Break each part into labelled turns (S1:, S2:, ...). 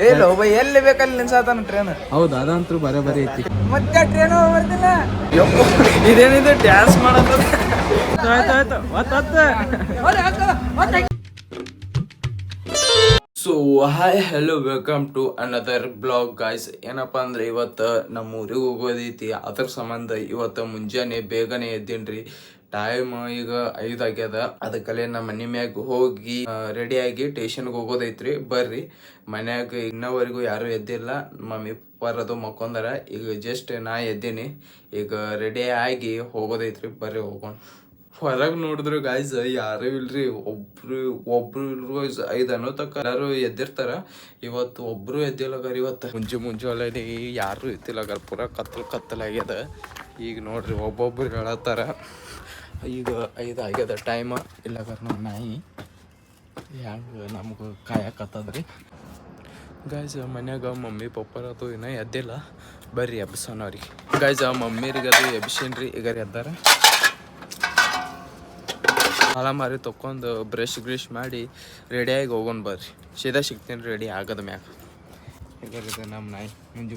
S1: ಇಲ್ಲ ಒಬ್ಬ ಎಲ್ಲಿ ಬೇಕಲ್ಲಿ ನಿಲ್ಸಾತಾನ ಟ್ರೈನ್.
S2: ಹೌದು ಅದಂತೂ ಬರೀ ಐತಿ.
S1: ಮತ್ತೆ ಟ್ರೈನ್ ಬರ್ತಿಲ್ಲ ಇದೇನಿದೆ ಡ್ಯಾನ್ಸ್ ಮಾಡೋದು. So hi hello welcome to another blog guys. ಏನಪ್ಪ ಅಂದ್ರೆ ಇವತ್ತು ನಮ್ಮ ಊರಿಗೆ ಹೋಗೋದೈತಿ. ಅದ್ರ ಸಂಬಂಧ ಇವತ್ತು ಮುಂಜಾನೆ ಬೇಗನೆ ಎದ್ದೀನ್ರಿ. ಟೈಮ್ ಈಗ 5 ಆಗ್ಯದ. ಅದಕ್ಕಲ್ಲೇ ನಮ್ಮ ಮನೆ ಮ್ಯಾಗ ಹೋಗಿ ರೆಡಿ ಆಗಿ ಸ್ಟೇಷನ್ಗೆ ಹೋಗೋದೈತ್ರಿ. ಬರ್ರಿ, ಮನ್ಯಾಗ ಇನ್ನವರೆಗೂ ಯಾರು ಎದ್ದಿಲ್ಲ. ಮಮ್ಮಿ ಪಪ್ಪರದು ಮಕ್ಕೊಂದಾರ. ಈಗ ಜಸ್ಟ್ ನಾ ಎದ್ದೀನಿ. ಈಗ ರೆಡಿ ಆಗಿ ಹೋಗೋದೈತ್ರಿ. ಬರ್ರಿ ಹೋಗೋಣ. ಹೊರಗೆ ನೋಡಿದ್ರು ಗಾಯ್ಸ್ ಯಾರು ಇಲ್ರಿ. ಒಬ್ರು ಇಲ್ರು 5 ಅನ್ನೋ ತಕ್ಕ ಎಲ್ಲಾರು ಎದ್ದಿರ್ತಾರ. ಇವತ್ತು ಒಬ್ರು ಎದ್ದಿಲ್ಲಗಾರ. ಇವತ್ತು ಮುಂಜಾನೆ ಯಾರು ಎದ್ದಿಲ್ಲಗಾರ. ಪೂರಾ ಕತ್ತಲಾಗ್ಯದ. ಈಗ ನೋಡ್ರಿ ಒಬ್ಬೊಬ್ರು ಹೇಳತ್ತಾರ ಈಗ 5 ಆಗ್ಯದ ಟೈಮ್. ಇಲ್ಲಗಾರ ನಮ್ಮ ನಾಯಿ ಹೆಂಗೆ ನಮ್ಗೆ ಕಾಯಕತ್ತದ್ರಿ ಗಾಯ್ಸ್. ಮನ್ಯಾಗ ಮಮ್ಮಿ ಪಪ್ಪರದು ಇನ್ನೂ ಎದ್ದಿಲ್ಲ. ಬರ್ರಿ ಎಬ್ಸೋಣ ಅವ್ರಿಗೆ. ಗಾಯ್ಸ್ ಮಮ್ಮಿರಿಗೆ ಅದು ಎಬ್ಸೇನ್ರಿ. ಈಗ ಎದ್ದಾರ. ಸಾಲ ಮಾರಿ ತೊಗೊಂಡು ಬ್ರಷ್ ಮಾಡಿ ರೆಡಿಯಾಗಿ ಹೋಗೋಣ. ಬರ್ರಿ, ಸೀದಾ ಸಿಗ್ತೀನಿ ರೆಡಿ ಆಗದ ಮ್ಯಾಗ. ಈಗ ನಮ್ಮ ನಾಯಿ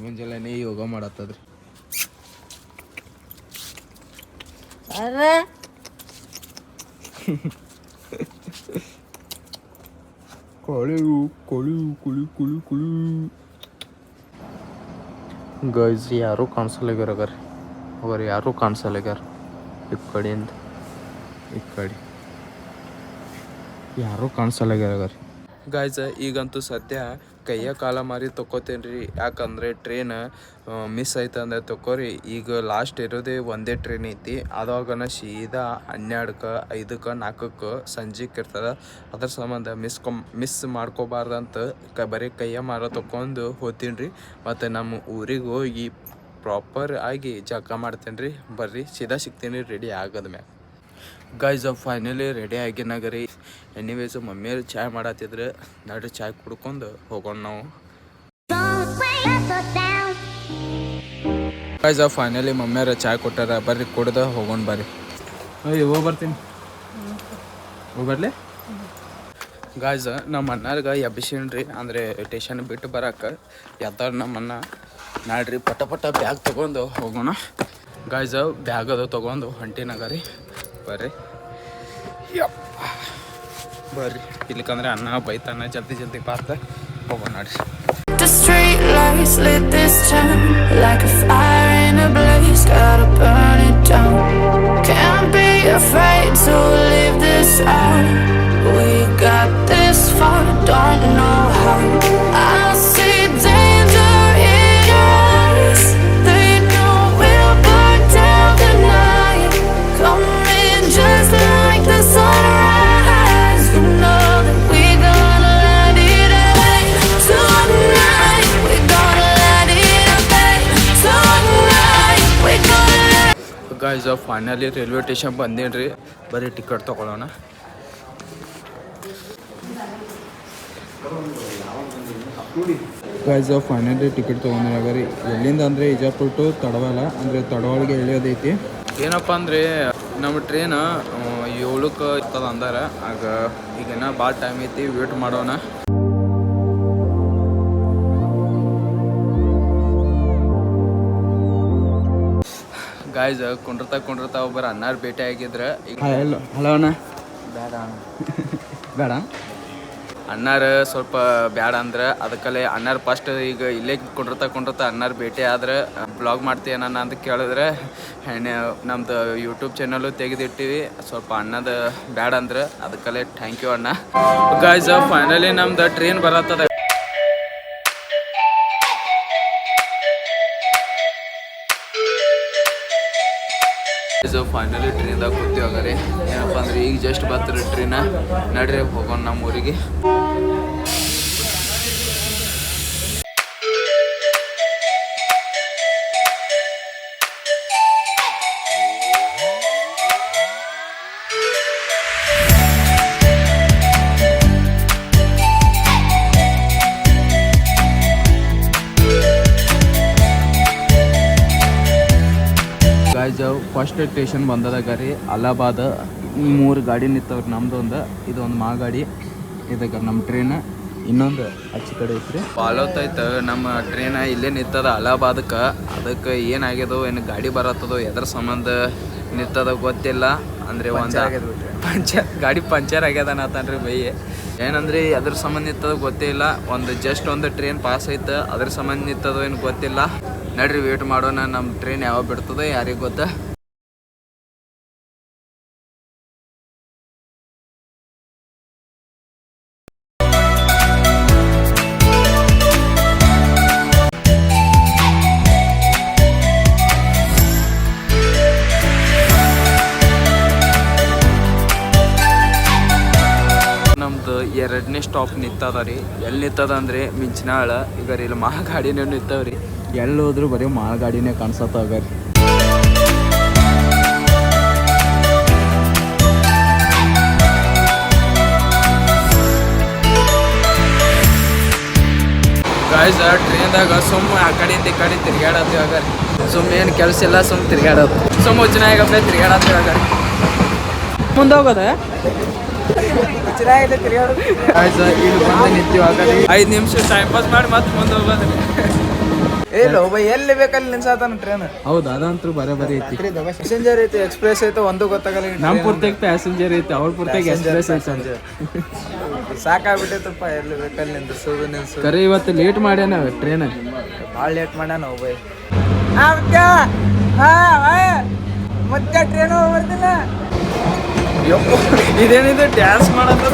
S1: ಮುಂಜಾನೆ ಯೋಗ ಮಾಡತ್ತದ್ರಿ. ಗೈಸ್ ಯಾರು ಕಾಣಿಸಲ್ಲಾಗ್ಯಾರ. ಅವ್ರು ಯಾರು ಕಾಣಿಸಲ್ಲಾಗ್ಯಾರ. ಈ ಕಡೆಯಿಂದ ಈ ಕಡೆ ಯಾರು ಕಾಣಿಸಲ್ಲಾಗ್ಯಾರ ಗಾಯ್ಸ್. ಈಗಂತೂ ಸದ್ಯ ಕೈಯ ಕಾಲ ಮಾರಿ ತೊಗೋತೇನ್ರಿ. ಯಾಕಂದರೆ ಟ್ರೈನ್ ಮಿಸ್ ಆಯ್ತು ಅಂದ್ರೆ ತೊಗೋರಿ. ಈಗ ಲಾಸ್ಟ್ ಇರೋದೇ ಒಂದೇ ಟ್ರೈನ್ ಐತಿ. ಅದಾಗನ ಸೀದಾ 12ಕ್ಕೆ 5ಕ್ಕೆ 4ಕ್ಕೆ ಸಂಜೆಗೆ ಇರ್ತದೆ. ಅದ್ರ ಸಂಬಂಧ ಮಿಸ್ ಮಾಡ್ಕೋಬಾರ್ದಂತ ಬರೀ ಕೈಯ ಮಾರ ತೊಗೊಂಡು ಹೋಗ್ತೀನಿ ರೀ. ಮತ್ತು ನಮ್ಮ ಊರಿಗೆ ಹೋಗಿ ಪ್ರಾಪರ್ ಆಗಿ ಜಳಕ ಮಾಡ್ತೇನೆ ರೀ. ಬರ್ರಿ, ಸೀದಾ ಸಿಗ್ತೀನಿ ರೆಡಿ ಆಗದ ಮ್ಯಾಗ. ಗೈಸ್ ಫೈನಲಿ ರೆಡಿ ಆಗಿನಾಗರಿ. ಎನಿವೇಸ್ ಮಮ್ಮಿಯರು ಚಾಯ್ ಮಾಡತ್ತಿದ್ರೆ ನಡ್ರಿ ಚಾಯ್ ಕುಡ್ಕೊಂಡು ಹೋಗೋಣ ನಾವು. ಗೈಸ್ ಫೈನಲಿ ಮಮ್ಮಿಯರು ಚಾಯ್ ಕೊಟ್ಟಾರ. ಬರ್ರಿ ಕುಡ್ದು ಹೋಗೋಣ. ಬರ್ರಿ ಬರ್ತೀನಿ. ಹೋಗ್ಬರ್ಲಿ ಗಾಯ್ಸ್. ನಮ್ಮ ಅಣ್ಣರ್ಗೆ ಎಬ್ಬಿಸೀನ್ರಿ. ಅಂದರೆ ಸ್ಟೇಷನ್ ಬಿಟ್ಟು ಬರಕ್ಕೆ ಎದ್ದಾರ ನಮ್ಮ ಅಣ್ಣ. ನಾಡ್ರಿ ಪಟ ಬ್ಯಾಗ್ ತೊಗೊಂಡು ಹೋಗೋಣ. ಗಾಯ್ಸ್ ಬ್ಯಾಗ್ ಅದು ತೊಗೊಂಡು ಹೊಂಟಿನಾಗರಿ. ಬರ್ರಿ ಬರ್ರಿ, ಇಲ್ಲಿಕಂದ್ರೆ ಅನ್ನ ಬೈತಾನ. ಜಲ್ದಿ ಪಾತ ಹೋಗೋಣ ನಡ್ರಿ. The street lights lit this town like a fire in a blaze, gotta burn it down. Can't be afraid to leave this out. We got this far, don't know how. I see danger in your eyes. They know we'll burn down the night. Come in just like the sunrise. You know that we're gonna light it up tonight. We're gonna light it up tonight. We're gonna. Guys finally railway station ಬಂದೇನ್ರಿ. ಬರೀ ticket ತಗೊಳ್ಳೋಣ. Guys finally ticket ತೊಗೊಂಡ್ರಿ. ಎಲ್ಲಿಂದ ಅಂದರೆ ಇಜಾಪುರ to ತಡವಾಲ, ಅಂದರೆ ತಡವಾಳಿಗೆ ಇಳಿಯೋದೈತಿ. ಏನಪ್ಪ ಅಂದರೆ ನಮ್ಮ ಟ್ರೈನ್ 7ಕ್ಕೆ ಇರ್ತದ ಅಂದಾರ. ಆಗ ಈಗೇನ ಭಾಳ ಟೈಮ್ ಐತಿ, ವೇಟ್ ಮಾಡೋಣ. ಗಾಯ್ಸ್ ಕುಂಡ್ರತಾ ಒಬ್ಬರು ಅನ್ನಾರು ಭೇಟಿ ಆಗಿದ್ರೆ. ಹಲೋ ಅಣ್ಣ. ಬೇಡ ಅಣ್ಣಾರು ಸ್ವಲ್ಪ ಬ್ಯಾಡ ಅಂದ್ರೆ ಅದಕ್ಕಲ್ಲೇ ಅಣ್ಣಾರು ಫಸ್ಟ್ ಈಗ ಇಲ್ಲೇ ಕುಂಡ್ರತಾ ಅಣ್ಣಾರು ಭೇಟಿ ಆದ್ರೆ ಬ್ಲಾಗ್ ಮಾಡ್ತೀಯಣ್ಣ ಅಂತ ಕೇಳಿದ್ರೆ ನಮ್ದು ಯೂಟ್ಯೂಬ್ ಚಾನಲ್ಲು ತೆಗೆದಿಟ್ಟಿವಿ. ಸ್ವಲ್ಪ ಅಣ್ಣದ ಬ್ಯಾಡ ಅಂದ್ರೆ ಅದಕ್ಕಲ್ಲೇ ಥ್ಯಾಂಕ್ ಯು ಅಣ್ಣ. ಗಾಯ್ಸ್ ಫೈನಲಿ ನಮ್ದು ಟ್ರೈನ್ ಬರತ್ತದ. ಫೈನಲಿ ಟ್ರೈನ್ದಾಗ ಕೂತೀವಾಗರಿ. ಏನಪ್ಪ ಅಂದ್ರೆ ಈಗ ಜಸ್ಟ್ ಬರ್ತಾರೆ ಟ್ರೈನ. ನಡ್ರಿ ಹೋಗೋಣ ನಮ್ಮ ಊರಿಗೆ. ಫಸ್ಟ್ ಸ್ಟೇಷನ್ ಬಂದದಾಗ ರೀ ಅಲಹಾಬಾದ್. 3 ಗಾಡಿ ನಿಂತವ್ರಿ. ನಮ್ದು ಇದೊಂದು ಮಾ ಗಾಡಿ. ಇದಕ್ಕೆ ನಮ್ಮ ಟ್ರೈನ್
S2: ಇನ್ನೊಂದು ಆಚೆ ಕಡೆ ಐತ್ರಿ.
S1: ಬಾಲೋತೈತ ನಮ್ಮ ಟ್ರೈನ್ ಇಲ್ಲೇ ನಿಂತದ ಅಲಹಾಬಾದಕ್ಕೆ. ಅದಕ್ಕೆ ಏನಾಗ್ಯದೋ ಏನು ಗಾಡಿ ಬರತ್ತದೋ ಎದ್ರ ಸಂಬಂಧ ನಿಂತದ ಗೊತ್ತಿಲ್ಲ. ಅಂದ್ರೆ ಒಂದು ಗಾಡಿ ಪಂಚರ್ ಆಗ್ಯದ ಅನ್ನತಾನ್ರಿ ಬೈ. ಏನಂದ್ರೆ ಅದ್ರ ಸಂಬಂಧ ನಿಂತದ ಗೊತ್ತೇ ಇಲ್ಲ. ಜಸ್ಟ್ ಒಂದು ಟ್ರೈನ್ ಪಾಸ್ ಐತೆ, ಅದ್ರ ಸಂಬಂಧ ನಿಂತದೋ ಏನು ಗೊತ್ತಿಲ್ಲ. ನಡ್ರಿ ವೇಟ್ ಮಾಡೋಣ, ನಮ್ಮ ಟ್ರೈನ್ ಯಾವಾಗ ಬಿಡ್ತದೆ ಯಾರಿಗೆ ಗೊತ್ತಾ. ನಮ್ದು 2ನೇ ಸ್ಟಾಪ್ ನಿಂತದ ರೀ. ಎಲ್ಲಿ ನಿಂತದ ಅಂದ್ರೆ ಮಿಂಚನಾಳ. ಈಗ ರೀ ಇಲ್ಲಿ ಗಾಡಿನೇ ನಿಂತವ್ರಿ.
S2: ಎಲ್ಲಿ ಹೋದ್ರು ಬರೀ ಗಾಡಿನೇ ಕಾಣಿಸತ್ತಾವ ರೀ.
S1: ಗಾಯ್ಸ್ ಟ್ರೈನ್ದಾಗ ಸುಮ್ಮ ಆ ಕಡೆಯಿಂದ ಈ ಕಡೆ ತಿರ್ಗಾಡತ್ತೀವಿ ಆಗಾರಿ. ಸುಮ್ಮ ಏನು ಕೆಲಸ ಇಲ್ಲ, ಸುಮ್ಮ ತಿರ್ಗಾಡೋದು. ಸುಮ್ಮ ಚೆನ್ನಾಗಪ್ಪ ತಿರ್ಗಾಡತ್ತೀವಿ ಆಗಾರಿ.
S2: ಮುಂದೆ ಹೋಗೋದ
S1: ಗಾಯ್ಸ್ ಇಲ್ಲಿ ಬಂದು ನಿಂತೀವಿ ಆಗಾರಿ. 5 ನಿಮಿಷ ಟೈಮ್ ಪಾಸ್ ಮಾಡಿ ಮತ್ತೆ ಮುಂದೆ ಹೋಗೋದ್ರಿ.
S3: ಇಲ್ಲ ಒಬ್ಬ ಎಲ್ಲಿ ಬೇಕಲ್ಲಿ ನಿಲ್ಸಾತಾನ ಟ್ರೈನ್.
S2: ಹೌದು, ಅದಂತೂ ಬರೋಬರಿ ಐತಿ.
S3: ಪ್ಯಾಸೆಂಜರ್ ಐತಿ, ಎಕ್ಸ್ಪ್ರೆಸ್ ಐತೆ, ಒಂದು ಗೊತ್ತಾಗಲ್ಲ.
S2: ನಮ್ಮ ಪೂರ್ತಿಗೆ ಪ್ಯಾಸೆಂಜರ್ ಐತಿ, ಅವ್ರ ಪೂರ್ತಿಗೆ ಎಕ್ಸ್ಪ್ರೆಸ್ ಐತಿ.
S3: ಸಾಕಾಗ್ಬಿಟ್ಟೈತಪ್ಪ, ಎಲ್ಲಿ ಬೇಕಲ್ಲಿ ನಿಲ್ಸೋದು.
S2: ಕರೆ ಇವತ್ತು ಲೇಟ್ ಮಾಡ್ಯಾನ ಟ್ರೈನ್.
S3: ಭಾಳ ಲೇಟ್ ಮಾಡ್ಯಾನ ಒಬ್ಬ. ಮತ್ತೆ ಟ್ರೈನು ಬರ್ತಿಲ್ಲ.
S1: ಇದೇನಿದೆ ಡ್ಯಾನ್ಸ್ ಮಾಡೋದು,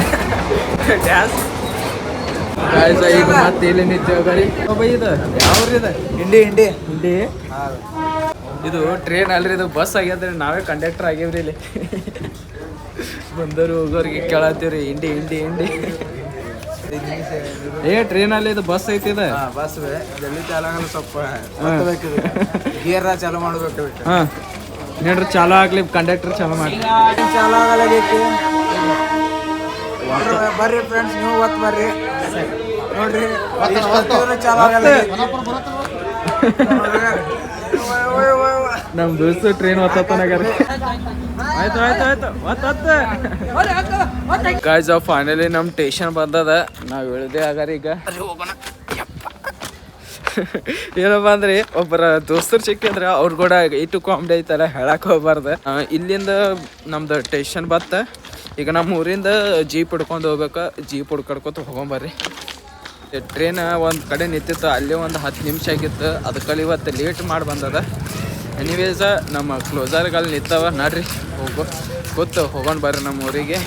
S1: ಡ್ಯಾನ್ಸ್. ಗಾಯ್ಸ್ ಈಗ ಮತ್ತೆ ಇಲ್ಲಿ ನಿಂತೀವಿ ಗಾಡಿ.
S2: ಇದು ಯಾವ್ರಿದೆ?
S3: ಹಿಂಡಿ ಹಿಂಡಿ
S2: ಹಿಂಡಿ.
S1: ಇದು ಟ್ರೈನ್ ಅಲ್ರಿ, ಇದು ಬಸ್ ಆಗ್ಯದ್ರಿ. ನಾವೇ ಕಂಡಕ್ಟರ್ ಆಗ್ಯಾವ್ರಿ ಇಲ್ಲಿ. ಬಂದವ್ರು ಹೋಗೋರಿಗೆ ಕೇಳತ್ತೀವ್ರಿ ಹಿಂಡಿ ಹಿಂಡಿ ಹಿಂಡಿ.
S2: ಟ್ರೈನಲ್ಲಿ ಇದು ಬಸ್ ಐತಿ. ಇದು
S3: ಬಸ್ ಜಲ್ದಿ ಚಾಲು ಆಗಲ್ಲ, ಸ್ವಲ್ಪ ಗೇರ್ ಚಾಲು ಮಾಡ್ಬೇಕು.
S2: ಹಾಂ ನೋಡ್ರಿ, ಚಾಲು ಆಗ್ಲಿ, ಕಂಡಕ್ಟರ್ ಚಾಲು ಮಾಡಿ.
S3: ಚಾಲು ಆಗಲಾಗೈತಿ. ಬರ್ರಿ ಫ್ರೆಂಡ್ಸ್, ನೀವು ಒತ್ತು ಬರ್ರಿ ನೋಡ್ರಿ. ಚಾಲು ಆಗಲ್ಲ.
S2: ನಮ್ಮ ದೋಸ್ತ ಟ್ರೈನ್ ಒತ್ತನಾಗ್ಯಾರ. ಆಯ್ತು ಆಯ್ತು ಆಯ್ತು ಒತ್ತ.
S1: ಗಾಯ್ಸ್ ಫೈನಲಿ ನಮ್ಮ ಸ್ಟೇಷನ್ ಬಂದದ. ನಾವು ಹೇಳಿದೆ ಆಗಾರ ಈಗ ಹೋಗೋಣ. ಏನಪ್ಪ ಅಂದ್ರೆ ಒಬ್ಬರ ದೋಸ್ತರು ಸಿಕ್ಕಿದ್ರೆ ಅವ್ರು ಕೂಡ ಇಟ್ಟು ಕಾಮಿಡಿ ಐತಲ್ಲ, ಹೇಳಕ್ ಹೋಗ್ಬಾರ್ದು. ಇಲ್ಲಿಂದ ನಮ್ದು ಸ್ಟೇಷನ್ ಬತ್ತ. ಈಗ ನಮ್ಮ ಊರಿಂದ ಜೀಪ್ ಹಿಡ್ಕೊಂಡು ಹೋಗ್ಬೇಕು. ಜೀಪ್ ಹುಡ್ಕಡ್ಕೊತ ಹೋಗೊಂಬರ್ರಿ. ಟ್ರೈನ್ ಒಂದು ಕಡೆ ನಿಂತಿತ್ತು, ಅಲ್ಲೇ ಒಂದು 10 ನಿಮಿಷ ಆಗಿತ್ತು. ಅದಕ್ಕಲ್ಲಿ ಇವತ್ತು ಲೇಟ್ ಮಾಡಿ ಬಂದದ. ಎನಿವೇಸ ನಮ್ಮ ಕ್ಲೋಸರ್ಗಳು ನಿಂತವ. ನಡ್ರಿ ಕೂತು ಹೋಗೋಣ ಬರ್ರಿ ನಮ್ಮ ಊರಿಗೆ.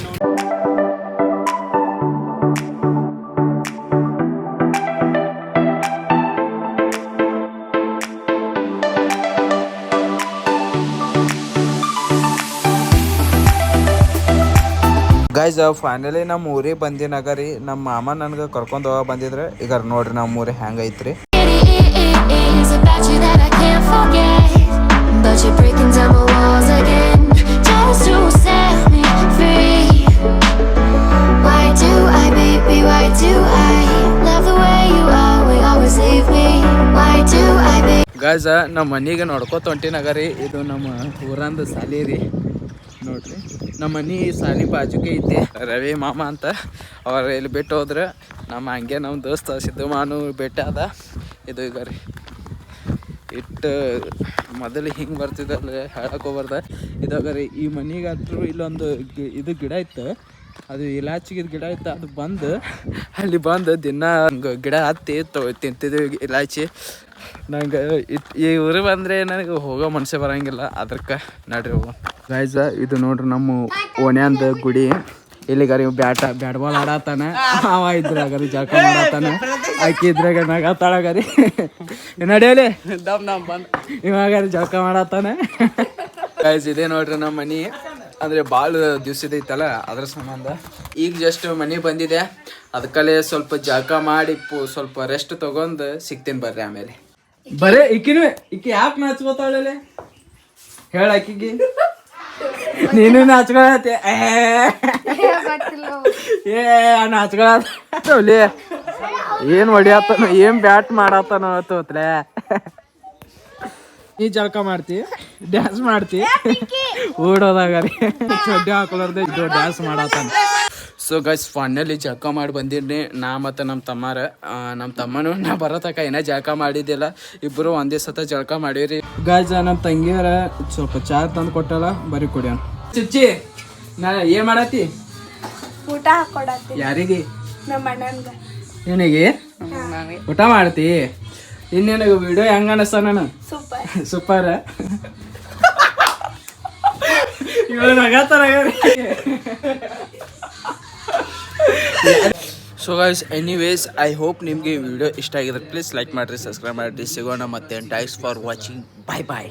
S1: ಗೈಸ್ ಫೈನಲಿ ನಮ್ಮ ಊರಿಗೆ ಬಂದಿನಾಗ ರೀ. ನಮ್ಮ ಮಾಮ ನನಗೆ ಕರ್ಕೊಂಡು ಹೋಗ ಬಂದಿದ್ರೆ. ಈಗ ನೋಡ್ರಿ ನಮ್ಮ ಊರಿಗೆ ಹೆಂಗೈತ್ರಿ. ಗೈಸ್ ನಮ್ಮ ಮನೆಗೆ ನೋಡ್ಕೊತ ಹೊಂಟಿನಾಗ ರೀ. ಇದು ನಮ್ಮ ಊರಂದ ಸಾಲಿ ರೀ. ನೋಡ್ರಿ, ನಮ್ಮ ಮನೆ ಸಾಲಿ ಬಾಜುಗೆ ಐತಿ. ರವಿ ಮಾಮ ಅಂತ ಅವ್ರು ಇಲ್ಲಿ ಬಿಟ್ಟು ಹೋದ್ರೆ. ಹಂಗೆ ನಮ್ಮ ದೋಸ್ತ ಸಿದ್ಧಮಾನು ಬೆಟ್ಟ ಅದ. ಇದು ಈಗ ರೀ ಇಟ್ಟು ಮೊದಲು ಹಿಂಗೆ ಬರ್ತಿದ್ದಲ್ಲ, ಹೇಳಕ್ಕೆ ಹೋಗ್ಬಾರ್ದ. ಇದಾಗ ರೀ ಈ ಮನೆಗೆ ಹತ್ರ ಇಲ್ಲೊಂದು ಇದು ಗಿಡ ಇತ್ತು. ಅದು ಇಲಾಚಿಗಿದ ಗಿಡ ಇತ್ತು. ಅದು ಬಂದು ಅಲ್ಲಿ ಬಂದು ದಿನ ಗಿಡ ಹತ್ತಿ ತಿಂತಿದ್ವಿ ಇಲಾಚಿ. ನಂಗೆ ಈ ಊರು ಬಂದರೆ ನನಗೆ ಹೋಗೋ ಮನಸ್ಸೇ ಬರೋಂಗಿಲ್ಲ. ಅದಕ್ಕೆ ನಡ್ರಿ ಹೋಗೋ.
S2: ಗೈಸ್ ಇದು ನೋಡ್ರಿ ನಮ್ಮ ಓಣ್ಯಾಂದ ಗುಡಿ. ಇಲ್ಲಿಗಾರಿ ಬ್ಯಾಟ್ ಬಾಲ್ ಆಡತ್ತಾನ. ಅವ ಇದ್ರಾಗರಿ ಜಳಕ ಮಾಡತ್ತಾನ. ಆಕಿ ಇದ್ರಾಗ ನಗತ್ತಾಳಗರಿ ನಡೆಯಲಿ ಇವಾಗಾರಿ ಜಳಕ ಮಾಡತ್ತಾನ.
S1: ಗೈಸ್ ಇದೇ ನೋಡ್ರಿ ನಮ್ಮ ಮನೆ. ಅಂದರೆ ಭಾಳ ದಿವ್ಸದೈತಲ್ಲ, ಅದ್ರ ಸಂಬಂಧ ಈಗ ಜಸ್ಟ್ ಮನೆ ಬಂದಿದೆ. ಅದಕ್ಕಲ್ಲೇ ಸ್ವಲ್ಪ ಜಳಕ ಮಾಡಿ ಸ್ವಲ್ಪ ರೆಸ್ಟ್ ತೊಗೊಂಡು ಸಿಗ್ತೀನಿ ಬರ್ರಿ. ಆಮೇಲೆ
S2: ಬರೇ ಈಕಿ ಯಾಕೆ ನಾಚ್ಕೋತಾಳೆ ಹೇಳ. ಆಕಿಗೆ ನೀನು ನಾಚ್ಕೊಳತ್ತೆ. ನಾಚ್ಕೊಳಲಿ ಏನ್ ಹೊಡಿಯತ್ತಾನ, ಏನ್ ಬ್ಯಾಟ್ ಮಾಡತ್ತಾನ ತೋತ್ಲೆ. ನೀ ಜಳಕ ಮಾಡ್ತಿ, ಡ್ಯಾನ್ಸ್ ಮಾಡ್ತಿ, ಓಡೋದಾಗ ರೀ ಚಡ್ಡಿ ಹಾಕೊಳರ್ದೆ ಡ್ಯಾನ್ಸ್ ಮಾಡತ್ತಾನ. ಸೊ ಗೈಸ್ ಫೈನಲಿ ಜಳಕ ಮಾಡಿ ಬಂದಿನಿ ನಾ ಮತ್ತು ನಮ್ಮ ತಮ್ಮಾರ ನಮ್ಮ ತಮ್ಮನು ನಾ ಬರೋತಕ ಏನೋ ಜಳಕ ಮಾಡಿದ್ದಿಲ್ಲ ಇಬ್ಬರು ಒಂದೇ ಸತ ಜಳಕ ಮಾಡೀವ್ರಿ ಗೈಸ್ ನಮ್ಮ ತಂಗಿಯರ ಸ್ವಲ್ಪ ಚಾ ತಂದು ಕೊಟ್ಟಲ್ಲ ಬರೀ ಕುಡಿಯೋಣ ಚಿಚ್ಚಿ ನಾ ಏನು ಮಾಡತ್ತಿ
S4: ಊಟ ಹಾಕೊಡತ್ತಿ
S2: ಯಾರಿಗೆ
S4: ನಮ್ಮ ಅಣ್ಣನ್ಗ
S2: ನಿನಗೆ ಊಟ ಮಾಡ್ತಿ ಇನ್ನೇನು ವಿಡಿಯೋ ಹೆಂಗ ಅನಿಸ್ತ ನಾನು
S4: ಸೂಪರ್
S2: ಸೂಪರ್ ಇವಾಗ ನಗತ್ತಾರ so guys anyways I hope ನಿಮಗೆ ವಿಡಿಯೋ ಇಷ್ಟ ಆಗಿದ್ರೆ ಪ್ಲೀಸ್ ಲೈಕ್ ಮಾಡಿರಿ ಸಬ್ಸ್ಕ್ರೈಬ್ ಮಾಡಿರಿ ಸಿಗೋಣ ಮತ್ತೆ thanks for watching bye bye